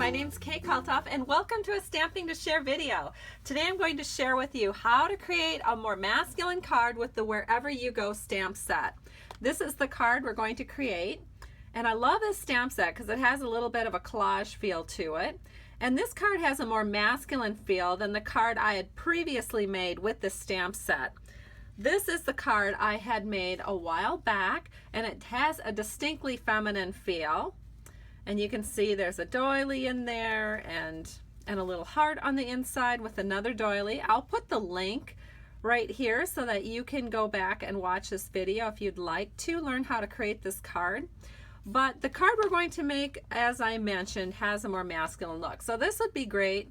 my name's Kalthoff and welcome to a Stamping to Share video. Today I'm going to share with you how to create a more masculine card with the Wherever You Go stamp set. This is the card we're going to create, and I love this stamp set because it has a little bit of a collage feel to it. And this card has a more masculine feel than the card I had previously made with this stamp set. This is the card I had made a while back, and it has a distinctly feminine feel. And you can see there's a doily in there and a little heart on the inside with another doily. I'll put the link right here so that you can go back and watch this video if you'd like to learn how to create this card. But the card we're going to make, as I mentioned, has a more masculine look. So this would be great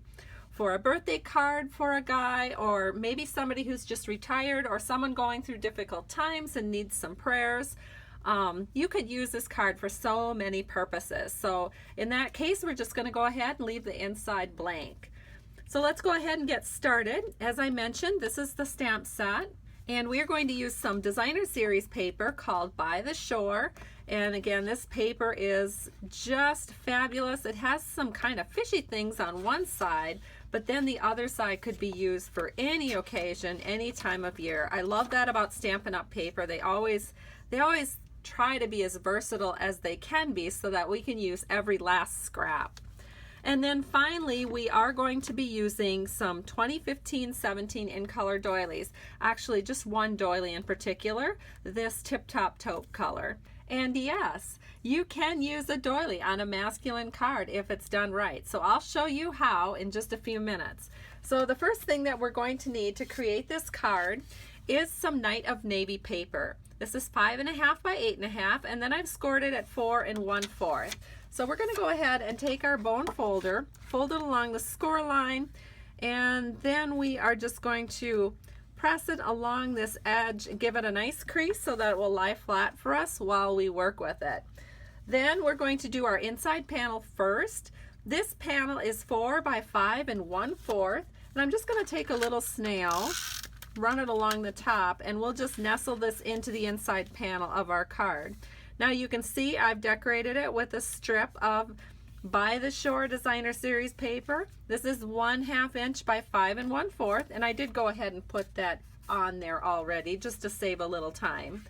for a birthday card for a guy, or maybe somebody who's just retired, or someone going through difficult times and needs some prayers. You could use this card for so many purposes. So in that case, we're just going to go ahead and leave the inside blank. So let's go ahead and get started. As I mentioned, this is the stamp set, and we are going to use some designer series paper called By the Shore. And again, this paper is just fabulous. It has some kind of fishy things on one side, but then the other side could be used for any occasion, any time of year. I love that about Stampin' Up! Paper. They always try to be as versatile as they can be so that we can use every last scrap. And then finally, we are going to be using some 2015-17 in color doilies. Actually, just one doily in particular, this Tip Top Taupe color. And yes, you can use a doily on a masculine card if it's done right. So I'll show you how in just a few minutes. So the first thing that we're going to need to create this card is some Night of Navy paper. This is 5.5 by 8.5, and then I've scored it at 4 1/4. So we're going to go ahead and take our bone folder, fold it along the score line, and then we are just going to press it along this edge and give it a nice crease so that it will lie flat for us while we work with it. Then we're going to do our inside panel first. This panel is 4 by 5 1/4, and I'm just going to take a little snail, run it along the top, and we'll just nestle this into the inside panel of our card. Now you can see I've decorated it with a strip of By the Shore designer series paper. This is 1/2 inch by 5 1/4, and I did go ahead and put that on there already just to save a little time.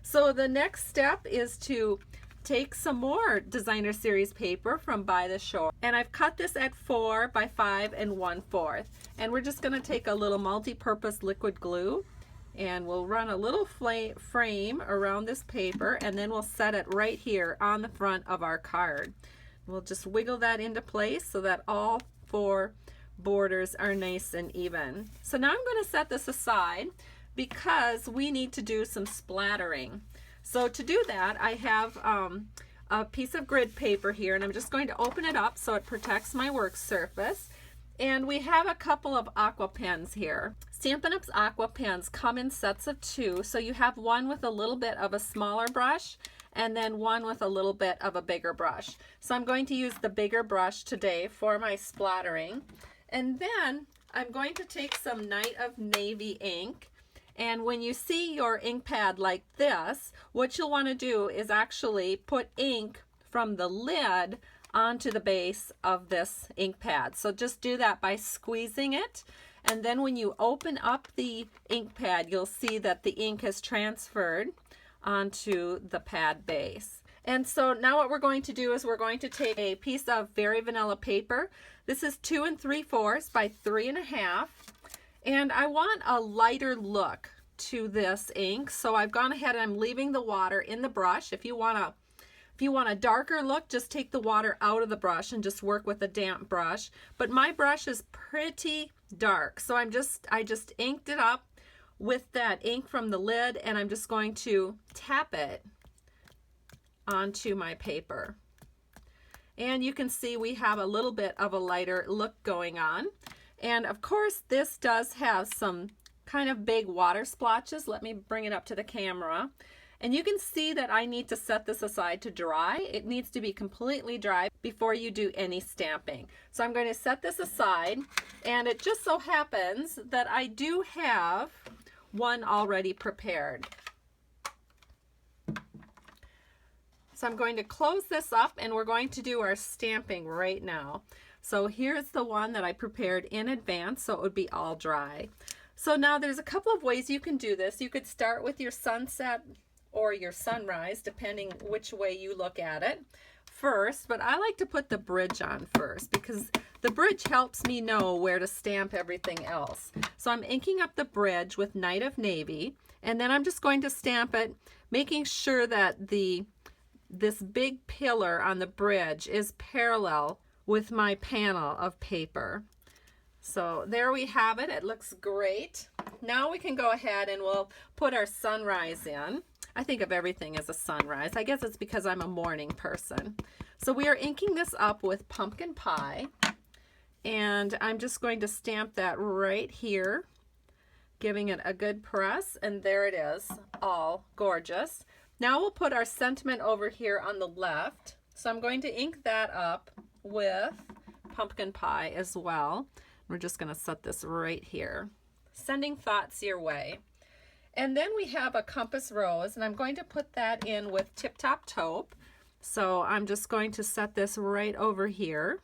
So the next step is to take some more designer series paper from By the Shore, and I've cut this at 4 by 5 1/4, and we're just going to take a little multi-purpose liquid glue, and we'll run a little frame around this paper, and then we'll set it right here on the front of our card. We'll just wiggle that into place so that all 4 borders are nice and even. So now I'm going to set this aside because we need to do some splattering. So to do that, I have a piece of grid paper here, and I'm just going to open it up so it protects my work surface. And we have a couple of aqua pens here. Stampin' Up's aqua pens come in sets of 2, so you have one with a little bit of a smaller brush and then one with a little bit of a bigger brush. So I'm going to use the bigger brush today for my splattering. And then I'm going to take some Night of Navy ink. And when you see your ink pad like this, what you'll want to do is actually put ink from the lid onto the base of this ink pad. So just do that by squeezing it, and then when you open up the ink pad, you'll see that the ink has transferred onto the pad base. And so now what we're going to do is we're going to take a piece of Very Vanilla paper. This is 2 3/4 by 3 1/2. And I want a lighter look to this ink, so I've gone ahead and I'm leaving the water in the brush. If you want a darker look, just take the water out of the brush and just work with a damp brush. But my brush is pretty dark, so I just inked it up with that ink from the lid, and I'm just going to tap it onto my paper. And you can see we have a little bit of a lighter look going on. And of course, this does have some kind of big water splotches. Let me bring it up to the camera. And you can see that I need to set this aside to dry. It needs to be completely dry before you do any stamping. So I'm going to set this aside, and it just so happens that I do have one already prepared. So I'm going to close this up and we're going to do our stamping right now. So here's the one that I prepared in advance so it would be all dry. So now there's a couple of ways you can do this. You could start with your sunset or your sunrise, depending which way you look at it first, but I like to put the bridge on first because the bridge helps me know where to stamp everything else. So I'm inking up the bridge with Night of Navy, and then I'm just going to stamp it, making sure that this big pillar on the bridge is parallel with my panel of paper. So there we have it. It looks great. Now we can go ahead and we'll put our sunrise in. I think of everything as a sunrise. I guess it's because I'm a morning person. So we are inking this up with pumpkin pie, and I'm just going to stamp that right here, giving it a good press, and there it is, all gorgeous. Now we'll put our sentiment over here on the left. So I'm going to ink that up with pumpkin pie as well. We're just going to set this right here. Sending thoughts your way. And then we have a compass rose, and I'm going to put that in with Tip Top Taupe. So I'm just going to set this right over here.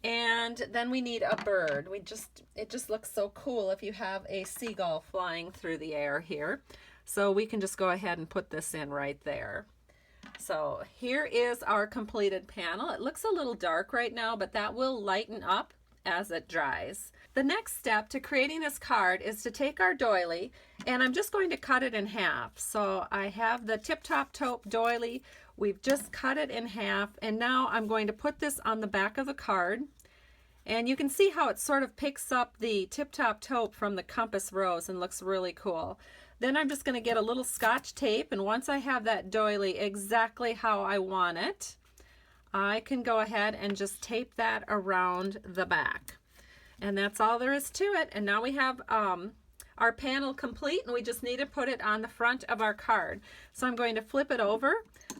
And then we need a bird. It just looks so cool if you have a seagull flying through the air here. So we can just go ahead and put this in right there. So here is our completed panel. It looks a little dark right now, but that will lighten up as it dries. The next step to creating this card is to take our doily, and I'm just going to cut it in half. So I have the Tip Top Taupe doily. We've just cut it in half, and now I'm going to put this on the back of the card. And you can see how it sort of picks up the Tip Top Taupe from the compass rose and looks really cool. Then I'm just going to get a little Scotch tape, and once I have that doily exactly how I want it, I can go ahead and just tape that around the back. And that's all there is to it. And now we have our panel complete, and we just need to put it on the front of our card. So I'm going to flip it over.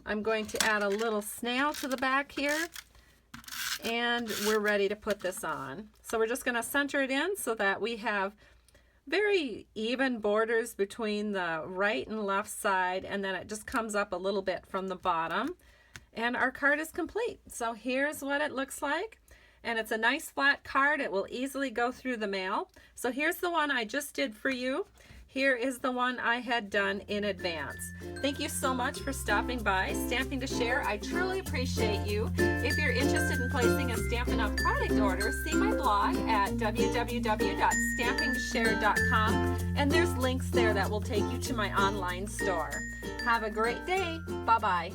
I'm going to add a little snail to the back here, and we're ready to put this on. So we're just going to center it in so that we have very even borders between the right and left side, and then it just comes up a little bit from the bottom, and our card is complete. So here's what it looks like, and it's a nice flat card. It will easily go through the mail. So here's the one I just did for you. Here is the one I had done in advance. Thank you so much for stopping by Stamping to Share. I truly appreciate you. If you're interested in placing a Stampin' Up! Product order, see my blog at www.stampingtoshare.com, and there's links there that will take you to my online store. Have a great day. Bye-bye.